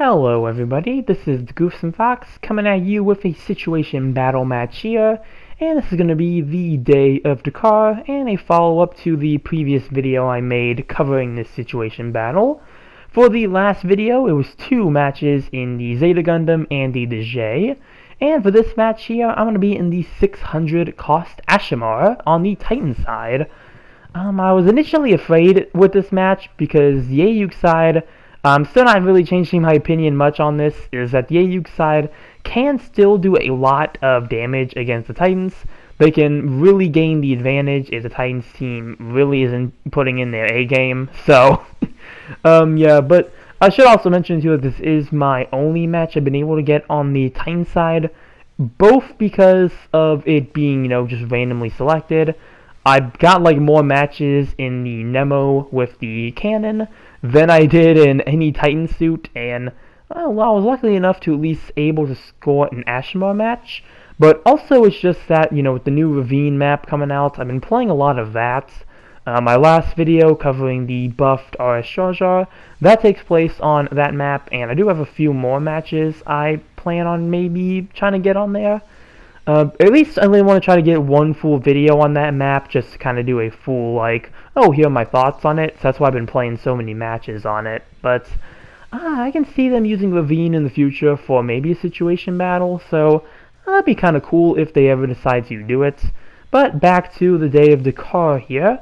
Hello everybody, this is the Goofsome Fox coming at you with a situation battle match here, and this is going to be the day of Dakar and a follow-up to the previous video I made covering this situation battle. For the last video, it was two matches in the Zeta Gundam and the Dakar, and for this match here, I'm going to be in the 600 cost Ashimar on the Titan side. I was initially afraid with this match because the Ayuk side, still not really changing my opinion much on this, is that the Ayuk side can still do a lot of damage against the Titans. They can really gain the advantage if the Titans team really isn't putting in their A game. So, yeah, but I should also mention too that this is my only match I've been able to get on the Titan side, both because of it being, just randomly selected. I've got more matches in the Nemo with the cannon than I did in any Titan suit, and I was lucky enough to at least able to score an Ashimar match. But also it's just that, with the new Ravine map coming out, I've been playing a lot of that. My last video covering the buffed RS Jar Jar, that takes place on that map, and I do have a few more matches I plan on maybe trying to get on there. At least I really want to try to get one full video on that map, just to kind of do a full, here are my thoughts on it. So that's why I've been playing so many matches on it. But I can see them using Ravine in the future for maybe a situation battle, so that'd be kind of cool if they ever decide to do it. But back to the day of Dakar here.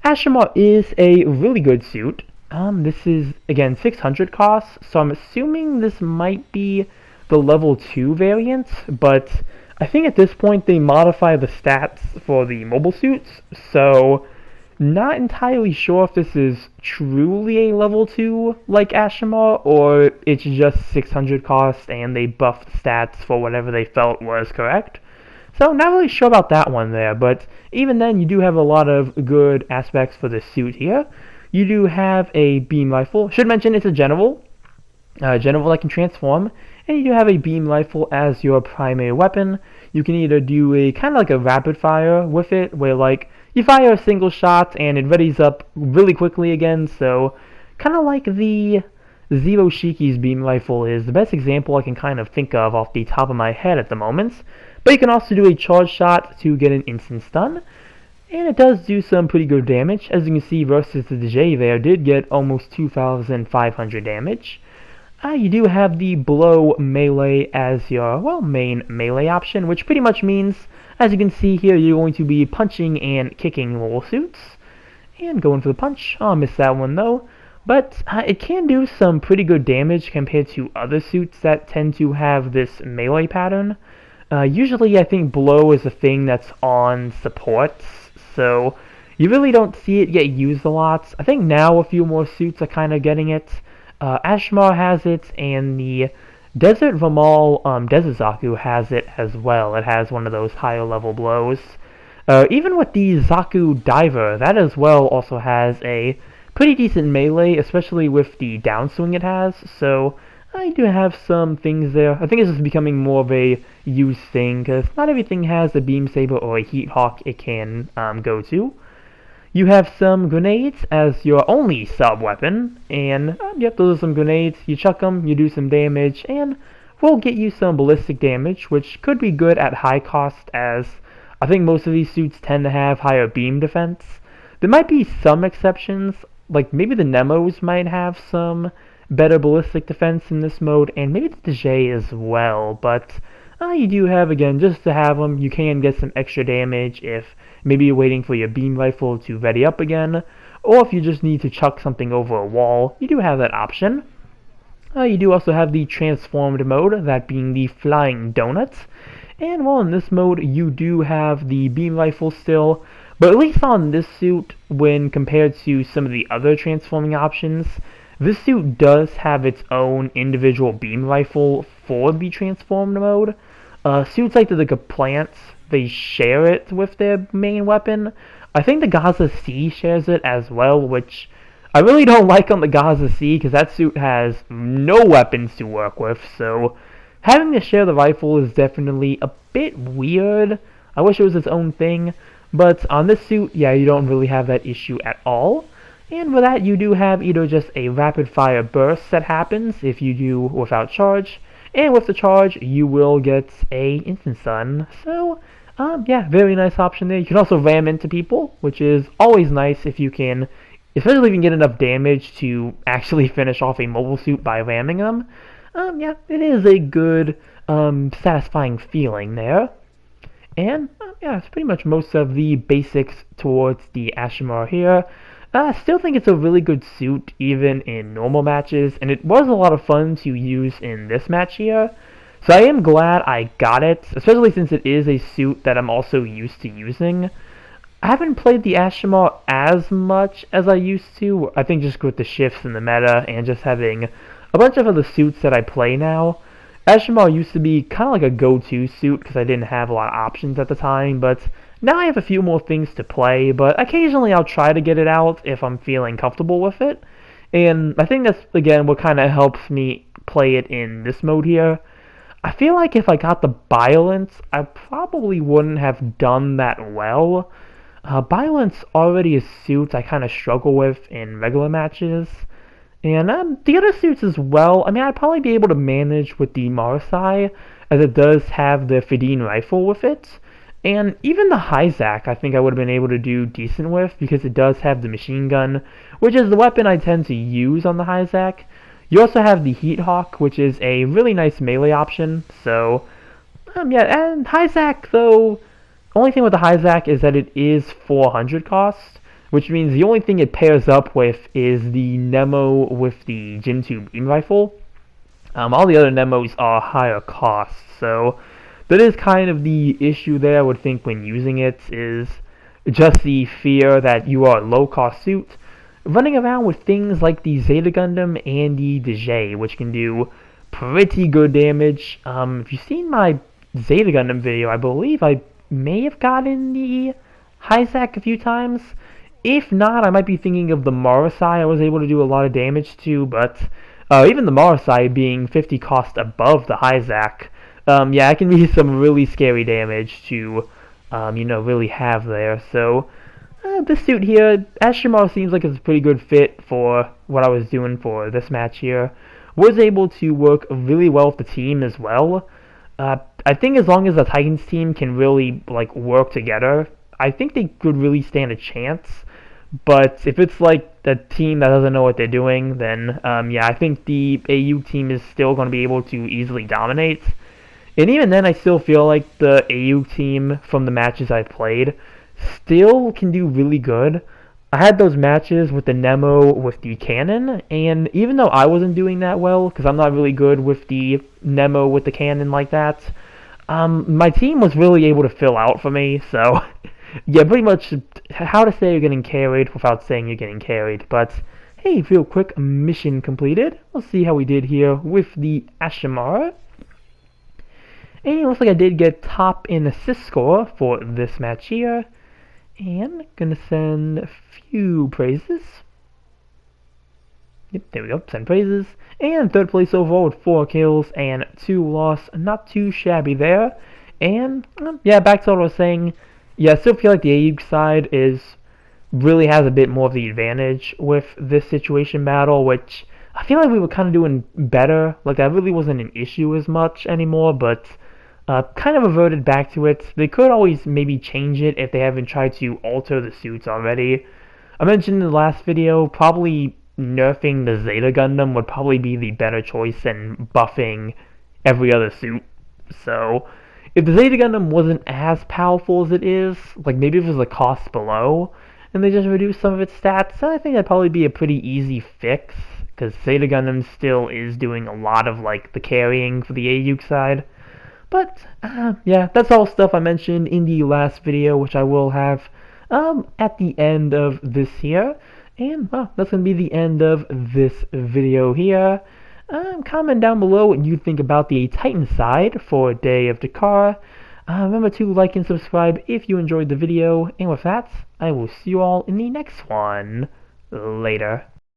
Ashimar is a really good suit. This is, again, 600 costs, so I'm assuming this might be the level 2 variant, but I think at this point they modify the stats for the mobile suits, so not entirely sure if this is truly a level 2 like Ashimar, or it's just 600 cost and they buffed the stats for whatever they felt was correct. So not really sure about that one there, but even then you do have a lot of good aspects for this suit here. You do have a beam rifle. Should mention it's a general that can transform, and you do have a beam rifle as your primary weapon. You can either do a kind of like a rapid fire with it, where you fire a single shot and it readies up really quickly again, so kind of like the Zero Shiki's beam rifle is the best example I can kind of think of off the top of my head at the moment. But you can also do a charge shot to get an instant stun, and it does do some pretty good damage. As you can see, versus the J there did get almost 2,500 damage. You do have the blow melee as your, main melee option, which pretty much means, as you can see here, you're going to be punching and kicking mobile suits. And going for the punch. Oh, I missed that one though. But it can do some pretty good damage compared to other suits that tend to have this melee pattern. Usually I think blow is a thing that's on supports, so you really don't see it get used a lot. I think now a few more suits are kind of getting it. Ashimar has it, and the Desert Vamal Desert Zaku has it as well. It has one of those higher level blows. Even with the Zaku Diver, that as well also has a pretty decent melee, especially with the downswing it has, so I do have some things there. I think this is becoming more of a used thing, because not everything has a Beam Saber or a Heat Hawk it can go to. You have some grenades as your only sub-weapon, and yep, those are some grenades. You chuck them, you do some damage, and will get you some ballistic damage, which could be good at high cost, as I think most of these suits tend to have higher beam defense. There might be some exceptions, like maybe the Nemos might have some better ballistic defense in this mode, and maybe the J as well, but you do have, again, just to have them, you can get some extra damage if maybe you're waiting for your beam rifle to ready up again, or if you just need to chuck something over a wall, you do have that option. You do also have the transformed mode, that being the Flying Doughnut, and in this mode you do have the beam rifle still, but at least on this suit, when compared to some of the other transforming options, this suit does have its own individual beam rifle for the transformed mode. Suits like the Plants, they share it with their main weapon. I think the Gaza C shares it as well, which I really don't like on the Gaza C, because that suit has no weapons to work with, so having to share the rifle is definitely a bit weird. I wish it was its own thing, but on this suit, yeah, you don't really have that issue at all. And with that, you do have either just a rapid fire burst that happens if you do without charge, and with the charge, you will get a instant stun. So, yeah, very nice option there. You can also ram into people, which is always nice if you can, especially if you can get enough damage to actually finish off a mobile suit by ramming them. Yeah, it is a good, satisfying feeling there. And, yeah, it's pretty much most of the basics towards the Ashimar here. I still think it's a really good suit, even in normal matches, and it was a lot of fun to use in this match here. So I am glad I got it, especially since it is a suit that I'm also used to using. I haven't played the Ashimar as much as I used to, I think just with the shifts in the meta, and just having a bunch of other suits that I play now. Ashimar used to be kind of like a go-to suit, because I didn't have a lot of options at the time, but now I have a few more things to play, but occasionally I'll try to get it out if I'm feeling comfortable with it. And I think that's, again, what kind of helps me play it in this mode here. I feel like if I got the Violence, I probably wouldn't have done that well. Violence already is suits I kind of struggle with in regular matches. And the other suits as well, I mean, I'd probably be able to manage with the Marasai, as it does have the Fidine rifle with it. And even the Hyzak, I think I would have been able to do decent with, because it does have the machine gun, which is the weapon I tend to use on the Hyzak. You also have the Heat Hawk, which is a really nice melee option, so, yeah, and Hyzak, though, only thing with the Hyzak is that it is 400 cost, which means the only thing it pairs up with is the Nemo with the Gen 2 beam rifle. All the other Nemos are higher cost, so that is kind of the issue there, I would think, when using it, is just the fear that you are a low-cost suit, running around with things like the Zeta Gundam and the Dejay, which can do pretty good damage. If you've seen my Zeta Gundam video, I believe I may have gotten the Hyzak a few times. If not, I might be thinking of the Marasai I was able to do a lot of damage to, but even the Marasai being 50 cost above the Hyzak, yeah, it can be some really scary damage to, really have there. So, this suit here, Ashimar seems like it's a pretty good fit for what I was doing for this match here. Was able to work really well with the team as well. I think as long as the Titans team can really, work together, I think they could really stand a chance. But if it's like the team that doesn't know what they're doing, then, yeah, I think the AU team is still going to be able to easily dominate. And even then, I still feel like the AU team from the matches I've played still can do really good. I had those matches with the Nemo with the cannon, and even though I wasn't doing that well, because I'm not really good with the Nemo with the cannon like that, my team was really able to fill out for me, so yeah, pretty much how to say you're getting carried without saying you're getting carried. But hey, real quick, mission completed. Let's see how we did here with the Ashimara. And it looks like I did get top in assist score for this match here. And gonna send a few praises. Yep, there we go, send praises. And third place overall with 4 kills and 2 loss. Not too shabby there. And, yeah, back to what I was saying. Yeah, I still feel like the AU side really has a bit more of the advantage with this situation battle, which I feel like we were kind of doing better. Like, that really wasn't an issue as much anymore, but kind of reverted back to it. They could always maybe change it if they haven't tried to alter the suits already. I mentioned in the last video, probably nerfing the Zeta Gundam would probably be the better choice than buffing every other suit. So, if the Zeta Gundam wasn't as powerful as it is, like maybe if it was a cost below, and they just reduced some of its stats, I think that'd probably be a pretty easy fix, because Zeta Gundam still is doing a lot of, the carrying for the AU side. But, yeah, that's all stuff I mentioned in the last video, which I will have at the end of this here. And, well, that's going to be the end of this video here. Comment down below what you think about the Titan side for Day of Dakar. Remember to like and subscribe if you enjoyed the video. And with that, I will see you all in the next one. Later.